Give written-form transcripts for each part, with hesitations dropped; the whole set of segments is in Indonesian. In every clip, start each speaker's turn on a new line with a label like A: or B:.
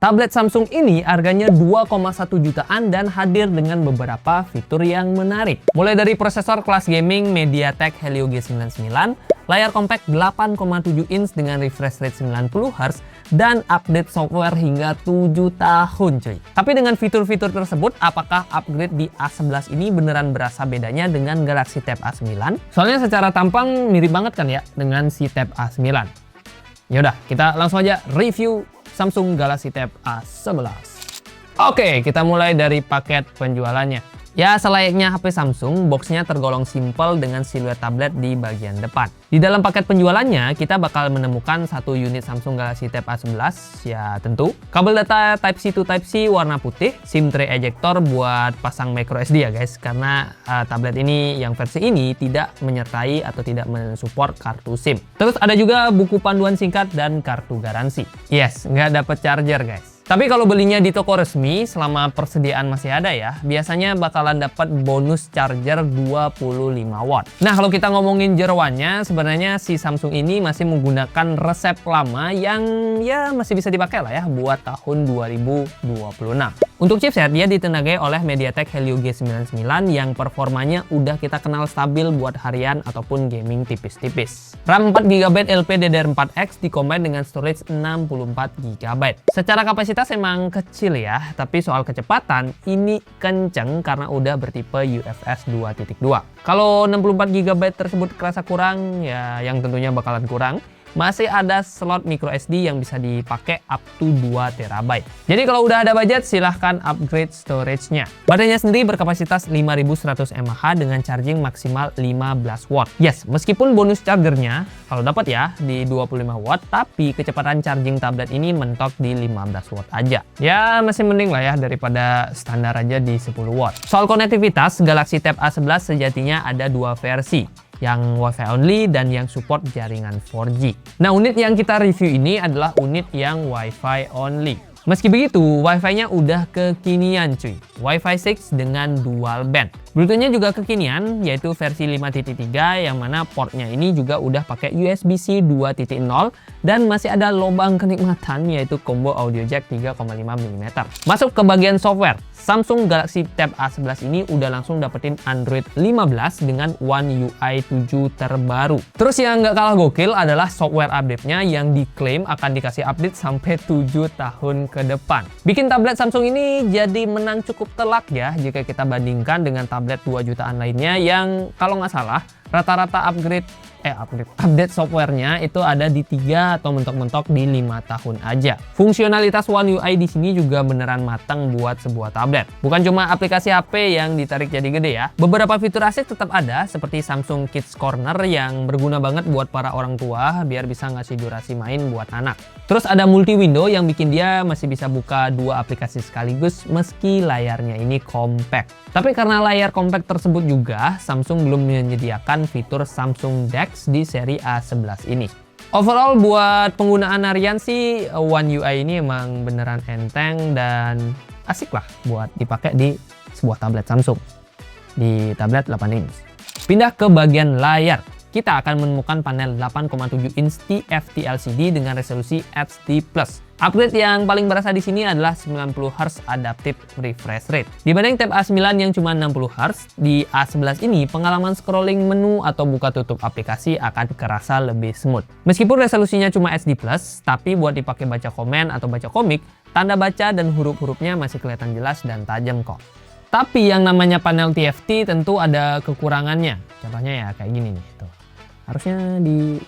A: Tablet Samsung ini harganya 2,1 jutaan dan hadir dengan beberapa fitur yang menarik. Mulai dari prosesor kelas gaming MediaTek Helio G99, layar compact 8,7 inch dengan refresh rate 90Hz, dan update software hingga 7 tahun cuy. Tapi dengan fitur-fitur tersebut, apakah upgrade di A11 ini beneran berasa bedanya dengan Galaxy Tab A9? Soalnya secara tampang mirip banget kan ya dengan si Tab A9. Yaudah, kita langsung aja review Samsung Galaxy Tab A11. Oke, kita mulai dari paket penjualannya. Ya, selayaknya HP Samsung, boxnya tergolong simpel dengan siluet tablet di bagian depan. Di dalam paket penjualannya, kita bakal menemukan satu unit Samsung Galaxy Tab A11, ya tentu. Kabel data Type-C to Type-C warna putih, SIM tray ejector buat pasang microSD ya guys, karena tablet ini yang versi ini tidak menyertai atau tidak mensupport kartu SIM. Terus ada juga buku panduan singkat dan kartu garansi. Yes, nggak dapet charger guys. Tapi kalau belinya di toko resmi, selama persediaan masih ada ya, biasanya bakalan dapat bonus charger 25 watt. Nah, kalau kita ngomongin jeroannya, sebenarnya si Samsung ini masih menggunakan resep lama yang ya masih bisa dipakai lah ya buat tahun 2026. Untuk chipset, dia ditenagai oleh MediaTek Helio G99 yang performanya udah kita kenal stabil buat harian ataupun gaming tipis-tipis. RAM 4GB LPDDR4X dikombin dengan storage 64GB. Secara kapasitas emang kecil ya, tapi soal kecepatan ini kenceng karena udah bertipe UFS 2.2. Kalau 64GB tersebut kerasa kurang, ya yang tentunya bakalan kurang, masih ada slot microSD yang bisa dipakai up to 2TB. Jadi kalau udah ada budget, silahkan upgrade storage-nya. Baterainya sendiri berkapasitas 5100 mAh dengan charging maksimal 15 watt. Yes, meskipun bonus chargernya kalau dapat ya di 25 watt, tapi kecepatan charging tablet ini mentok di 15 watt aja. Ya masih mending lah ya daripada standar aja di 10 watt. Soal konektivitas, Galaxy Tab A11 sejatinya ada dua versi, yang Wi-Fi only dan yang support jaringan 4G. Nah, unit yang kita review ini adalah unit yang Wi-Fi only. Meski begitu, Wi-Fi-nya udah kekinian cuy. Wi-Fi 6 dengan dual band. Bluetooth-nya juga kekinian, yaitu versi 5.3 yang mana portnya ini juga udah pakai USB-C 2.0 dan masih ada lubang kenikmatan yaitu combo audio jack 3,5 mm. Masuk ke bagian software. Samsung Galaxy Tab A11 ini udah langsung dapetin Android 15 dengan One UI 7 terbaru. Terus yang nggak kalah gokil adalah software update-nya yang diklaim akan dikasih update sampai 7 tahun ke depan. Bikin tablet Samsung ini jadi menang cukup telak ya jika kita bandingkan dengan tablet 2 jutaan lainnya yang kalau nggak salah rata-rata update softwarenya itu ada di 3 atau mentok-mentok di 5 tahun aja. Fungsionalitas One UI di sini juga beneran matang buat sebuah tablet. Bukan cuma aplikasi HP yang ditarik jadi gede ya. Beberapa fitur asik tetap ada seperti Samsung Kids Corner yang berguna banget buat para orang tua biar bisa ngasih durasi main buat anak. Terus ada multi window yang bikin dia masih bisa buka 2 aplikasi sekaligus meski layarnya ini compact. Tapi karena layar compact tersebut juga, Samsung belum menyediakan fitur Samsung DeX di seri A11 ini. Overall buat penggunaan harian sih One UI ini emang beneran enteng dan asik lah buat dipakai di sebuah tablet Samsung, di tablet 8 inch. Pindah ke bagian layar. Kita akan menemukan panel 8,7 inch TFT LCD dengan resolusi HD+. Upgrade yang paling berasa di sini adalah 90Hz Adaptive Refresh Rate. Dibanding Tab A9 yang cuma 60Hz, di A11 ini pengalaman scrolling menu atau buka tutup aplikasi akan kerasa lebih smooth. Meskipun resolusinya cuma HD+, tapi buat dipakai baca komen atau baca komik, tanda baca dan huruf-hurufnya masih kelihatan jelas dan tajam kok. Tapi yang namanya panel TFT tentu ada kekurangannya. Contohnya ya kayak gini nih. Tuh. Harusnya di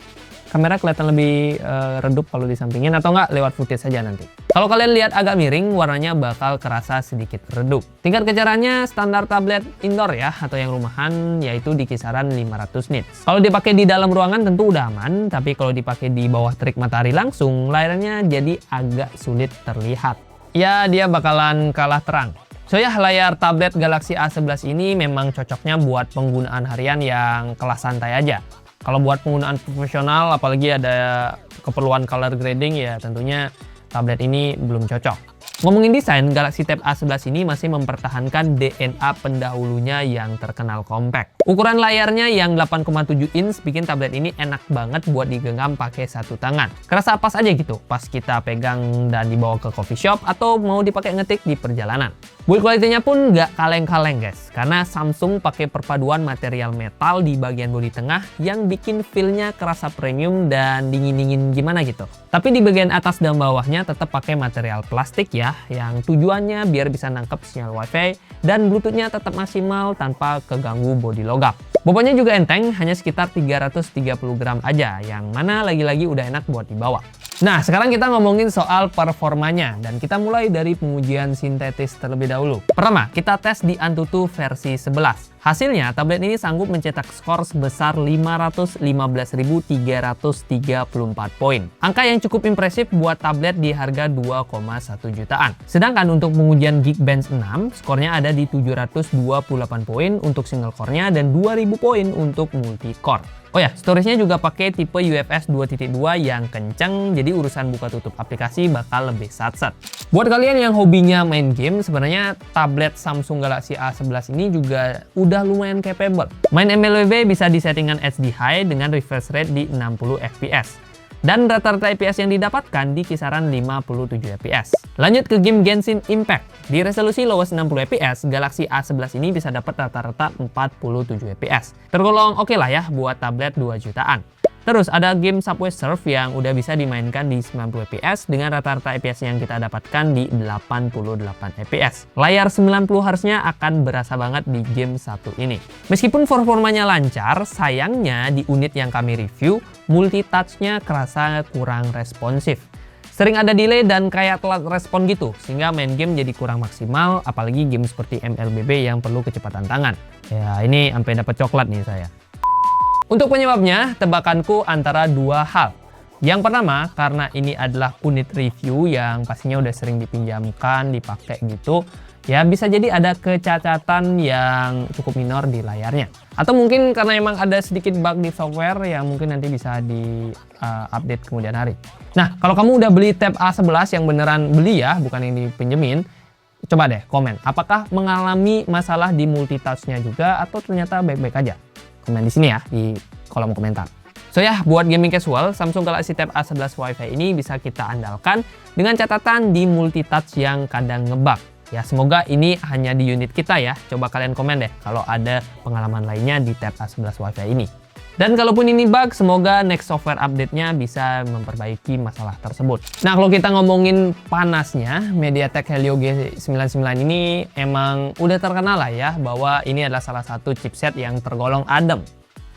A: kamera kelihatan lebih redup kalau disampingin atau enggak lewat footage saja nanti. Kalau kalian lihat agak miring, warnanya bakal kerasa sedikit redup. Tingkat kecerdasannya standar tablet indoor ya atau yang rumahan yaitu di kisaran 500 nits. Kalau dipakai di dalam ruangan tentu udah aman, tapi kalau dipakai di bawah terik matahari langsung, layarnya jadi agak sulit terlihat. Ya dia bakalan kalah terang. So ya, layar tablet Galaxy A11 ini memang cocoknya buat penggunaan harian yang kelas santai aja. Kalau buat penggunaan profesional, apalagi ada keperluan color grading, ya tentunya tablet ini belum cocok. Ngomongin desain, Galaxy Tab A11 ini masih mempertahankan DNA pendahulunya yang terkenal compact. Ukuran layarnya yang 8,7 inch bikin tablet ini enak banget buat digenggam pakai satu tangan. Kerasa pas aja gitu, pas kita pegang dan dibawa ke coffee shop atau mau dipakai ngetik di perjalanan. Build quality-nya pun nggak kaleng-kaleng guys, karena Samsung pakai perpaduan material metal di bagian bodi tengah yang bikin feel-nya kerasa premium dan dingin-dingin gimana gitu. Tapi di bagian atas dan bawahnya tetap pakai material plastik ya, yang tujuannya biar bisa nangkep sinyal WiFi dan Bluetooth-nya tetap maksimal tanpa keganggu bodi logam. Bobotnya juga enteng, hanya sekitar 330 gram aja, yang mana lagi-lagi udah enak buat dibawa. Nah, sekarang kita ngomongin soal performanya, dan kita mulai dari pengujian sintetis terlebih dahulu. Pertama, kita tes di Antutu versi 11. Hasilnya, tablet ini sanggup mencetak skor sebesar 515.334 poin. Angka yang cukup impresif buat tablet di harga 2,1 jutaan. Sedangkan untuk pengujian Geekbench 6, skornya ada di 728 poin untuk single core-nya dan 2000 poin untuk multi core. Oh ya, storage-nya juga pakai tipe UFS 2.2 yang kenceng, jadi urusan buka tutup aplikasi bakal lebih satset. Buat kalian yang hobinya main game, sebenarnya tablet Samsung Galaxy A11 ini juga udah lumayan capable. Main MLBB bisa di settingan HD High dengan refresh rate di 60 fps. Dan rata-rata FPS yang didapatkan di kisaran 57 fps. Lanjut ke game Genshin Impact. Di resolusi lowest 60 fps, Galaxy A11 ini bisa dapat rata-rata 47 fps. Tergolong oke lah ya buat tablet 2 jutaan. Terus ada game Subway Surf yang udah bisa dimainkan di 90 fps dengan rata-rata fps yang kita dapatkan di 88 fps. Layar 90 Hz-nya akan berasa banget di game satu ini. Meskipun performanya lancar, sayangnya di unit yang kami review, multitouch-nya kerasa kurang responsif. Sering ada delay dan kayak telat respon gitu, sehingga main game jadi kurang maksimal, apalagi game seperti MLBB yang perlu kecepatan tangan. Ya, ini sampai dapat coklat nih saya. Untuk penyebabnya, tebakanku antara dua hal. Yang pertama, karena ini adalah unit review yang pastinya udah sering dipinjamkan, dipakai gitu, ya bisa jadi ada kecacatan yang cukup minor di layarnya. Atau mungkin karena emang ada sedikit bug di software yang mungkin nanti bisa di-update kemudian hari. Nah, kalau kamu udah beli Tab A11 yang beneran beli ya, bukan yang dipinjemin, coba deh komen, apakah mengalami masalah di multitouch-nya juga atau ternyata baik-baik aja? Komen di sini ya, di kolom komentar. So ya, buat gaming casual, Samsung Galaxy Tab A11 Wi-Fi ini bisa kita andalkan dengan catatan di multitouch yang kadang ngebug. Ya, semoga ini hanya di unit kita ya. Coba kalian komen deh kalau ada pengalaman lainnya di Tab A11 Wi-Fi ini. Dan kalaupun ini bug, semoga next software update-nya bisa memperbaiki masalah tersebut. Nah, kalau kita ngomongin panasnya, MediaTek Helio G99 ini emang udah terkenal lah ya, bahwa ini adalah salah satu chipset yang tergolong adem.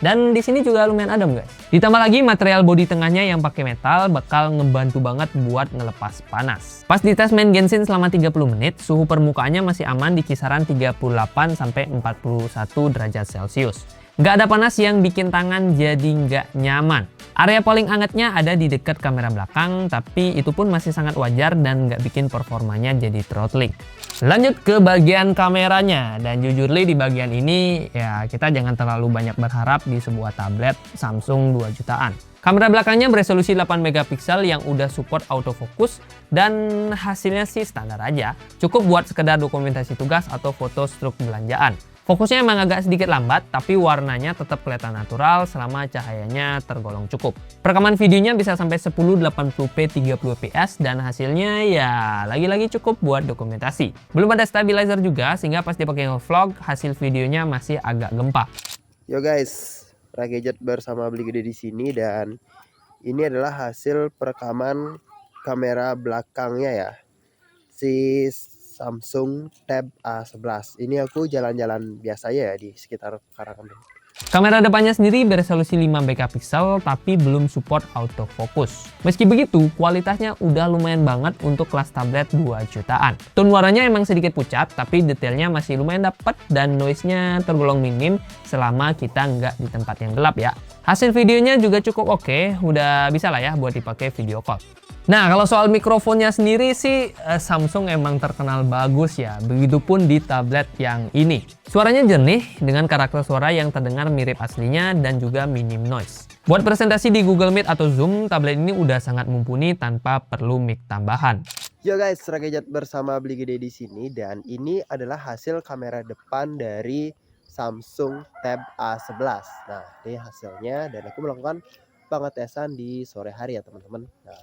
A: Dan di sini juga lumayan adem guys. Ditambah lagi material bodi tengahnya yang pakai metal bakal ngebantu banget buat ngelepas panas. Pas dites main Genshin selama 30 menit, suhu permukaannya masih aman di kisaran 38 sampai 41 derajat Celcius. Nggak ada panas yang bikin tangan jadi nggak nyaman. Area paling hangatnya ada di dekat kamera belakang, tapi itu pun masih sangat wajar dan nggak bikin performanya jadi throttling. Lanjut ke bagian kameranya, dan jujur di bagian ini ya kita jangan terlalu banyak berharap di sebuah tablet Samsung 2 jutaan. Kamera belakangnya beresolusi 8 megapiksel yang udah support autofocus dan hasilnya sih standar aja. Cukup buat sekedar dokumentasi tugas atau foto struk belanjaan. Fokusnya emang agak sedikit lambat, tapi warnanya tetap kelihatan natural selama cahayanya tergolong cukup. Perekaman videonya bisa sampai 1080p 30 fps dan hasilnya ya lagi-lagi cukup buat dokumentasi. Belum ada stabilizer juga, sehingga pas dipakai nge-vlog, hasil videonya masih agak gempa.
B: Yo guys, Ragadget bersama Beli Gede di sini, dan ini adalah hasil perekaman kamera belakangnya ya, si Samsung Tab A11. Ini aku jalan-jalan biasa ya di sekitar Karangan.
A: Kamera depannya sendiri beresolusi 5 megapiksel tapi belum support autofocus. Meski begitu, kualitasnya udah lumayan banget untuk kelas tablet 2 jutaan. Tone warnanya emang sedikit pucat, tapi detailnya masih lumayan dapet dan noise-nya tergolong minim selama kita nggak di tempat yang gelap ya. Hasil videonya juga cukup oke, udah bisa lah ya buat dipakai video call. Nah, kalau soal mikrofonnya sendiri sih Samsung emang terkenal bagus ya, begitupun di tablet yang ini. Suaranya jernih dengan karakter suara yang terdengar mirip aslinya dan juga minim noise. Buat presentasi di Google Meet atau Zoom, tablet ini udah sangat mumpuni tanpa perlu mic tambahan.
B: Yo guys, Ragadget bersama Beli Gede di sini, dan ini adalah hasil kamera depan dari Samsung Tab A11. Nah, ini hasilnya, dan aku melakukan pengetesan di sore hari ya teman-teman. Nah,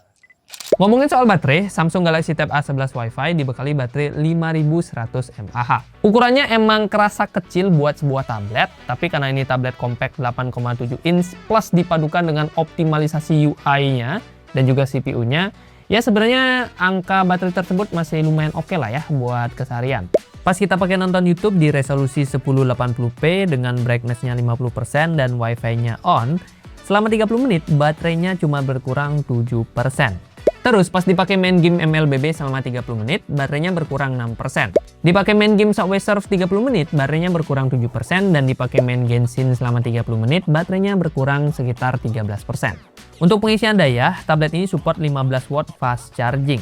A: Ngomongin soal baterai, Samsung Galaxy Tab A11 Wi-Fi dibekali baterai 5100 mAh. Ukurannya emang kerasa kecil buat sebuah tablet, tapi karena ini tablet compact 8,7 inch plus dipadukan dengan optimalisasi UI-nya dan juga CPU-nya, ya sebenarnya angka baterai tersebut masih lumayan oke lah ya buat keseharian. Pas kita pakai nonton YouTube di resolusi 1080p dengan brightness-nya 50% dan Wi-Fi-nya on, selama 30 menit baterainya cuma berkurang 7%. Terus pas dipakai main game MLBB selama 30 menit, baterainya berkurang 6%. Dipakai main game Subway Surf 30 menit, baterainya berkurang 7%. Dan dipakai main Genshin selama 30 menit, baterainya berkurang sekitar 13%. Untuk pengisian daya, tablet ini support 15 watt fast charging.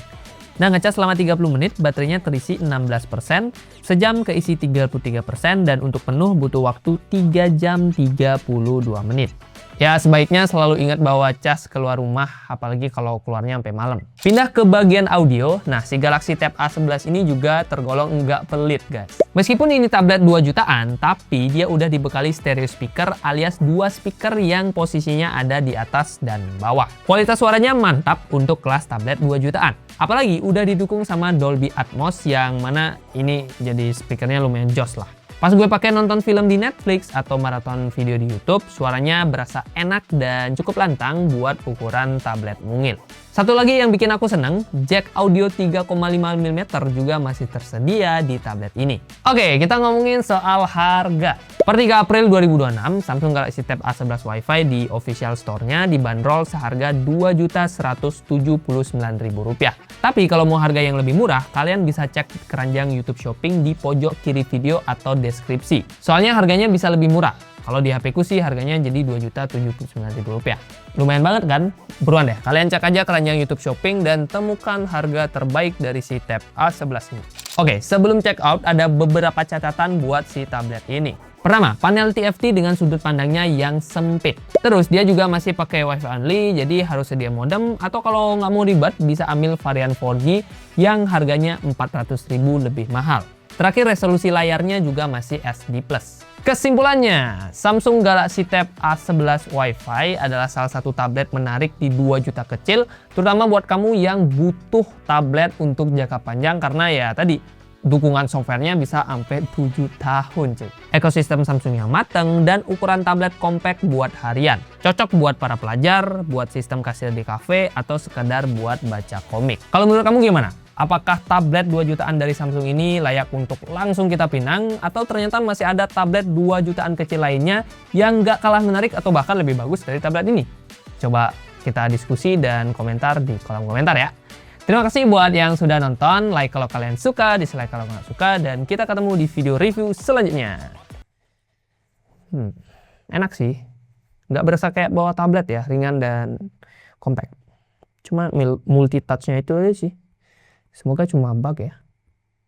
A: Nah, ngecas selama 30 menit, baterainya terisi 16%, sejam keisi 33%, dan untuk penuh butuh waktu 3 jam 32 menit. Ya, sebaiknya selalu ingat bawa cas keluar rumah, apalagi kalau keluarnya sampai malam. Pindah ke bagian audio, nah si Galaxy Tab A11 ini juga tergolong nggak pelit guys. Meskipun ini tablet 2 jutaan, tapi dia udah dibekali stereo speaker alias 2 speaker yang posisinya ada di atas dan bawah. Kualitas suaranya mantap untuk kelas tablet 2 jutaan. Apalagi udah didukung sama Dolby Atmos yang mana ini jadi speakernya lumayan jos lah. Pas gue pakai nonton film di Netflix atau maraton video di YouTube, suaranya berasa enak dan cukup lantang buat ukuran tablet mungil. Satu lagi yang bikin aku seneng, jack audio 3,5 mm juga masih tersedia di tablet ini. Oke, kita ngomongin soal harga. Per 3 April 2026, Samsung Galaxy Tab A11 Wi-Fi di official store-nya dibanderol seharga Rp2.179.000. Tapi kalau mau harga yang lebih murah, kalian bisa cek keranjang YouTube Shopping di pojok kiri video atau deskripsi. Soalnya harganya bisa lebih murah. Kalau di HP ku sih harganya jadi Rp2.079.000. Lumayan banget kan? Buruan deh, kalian cek aja keranjang YouTube Shopping dan temukan harga terbaik dari si Tab A11 ini. Oke, sebelum check out ada beberapa catatan buat si tablet ini. Pertama, panel TFT dengan sudut pandangnya yang sempit. Terus dia juga masih pakai Wi-Fi only, jadi harus sedia modem, atau kalau nggak mau ribet bisa ambil varian 4G yang harganya Rp400.000 lebih mahal. Terakhir, resolusi layarnya juga masih SD+. Kesimpulannya, Samsung Galaxy Tab A11 Wi-Fi adalah salah satu tablet menarik di 2 juta kecil, terutama buat kamu yang butuh tablet untuk jangka panjang karena ya tadi, dukungan softwarenya bisa sampai 7 tahun cuy. Ekosistem Samsung yang mateng dan ukuran tablet compact buat harian. Cocok buat para pelajar, buat sistem kasir di kafe, atau sekedar buat baca komik. Kalau menurut kamu gimana? Apakah tablet 2 jutaan dari Samsung ini layak untuk langsung kita pinang, atau ternyata masih ada tablet 2 jutaan kecil lainnya yang nggak kalah menarik atau bahkan lebih bagus dari tablet ini? Coba kita diskusi dan komentar di kolom komentar ya. Terima kasih buat yang sudah nonton, like kalau kalian suka, dislike kalau nggak suka, dan kita ketemu di video review selanjutnya. Enak sih, nggak berasa kayak bawa tablet ya, ringan dan compact. Cuma multi touch-nya itu aja sih. Semoga cuma bug ya.